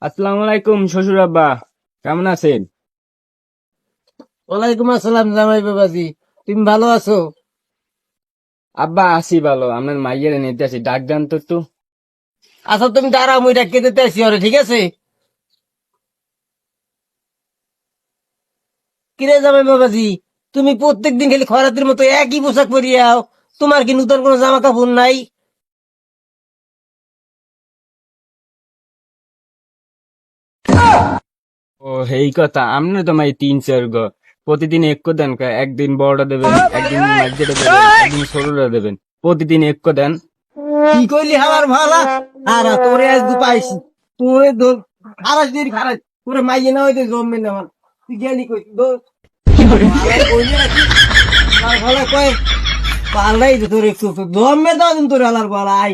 আসসালামু আলাইকুম শ্বশুর আব্বা, কেমন আছেন? ওয়ালাইকুম আসসালাম জামাই বাবাজি, তুমি ভালো আছো? আব্বা আছি ভালো, আমার মাইয়ের নিতে আছি, ডাক দেন তো একটু। আচ্ছা তুমি দাঁড়াও, মুই ডাকিয়ে দিতে আসি ওরে, ঠিক আছে? কিরে জামাই বাবাজি, তুমি প্রত্যেকদিন খালি খরাতের মতো একই পোশাক পরিয়াও, তোমার কি নতুন কোনো জামা কাপড় নাই? ও এই কথা, আমনে তো মাই তিন চার গো, প্রতিদিন এক দেন কা, একদিন বড়টা দেবেন, একদিন মাঝিটা দেবেন, একদিন ছোটটা দেবেন, প্রতিদিন এক দেন। কি কইলি হালার ভালা? আর তোরে আজ দুপাইছি, তোরে খারাস দিন খারাস, তোরে মাইয়ে না হইতে জমবে না আমার। তুই গেলি কই কইলি নাকি হালার ভালা কয় পাল্লাই তো তোর একটু জমবে দাও দিন তোর হালার ভালা। আই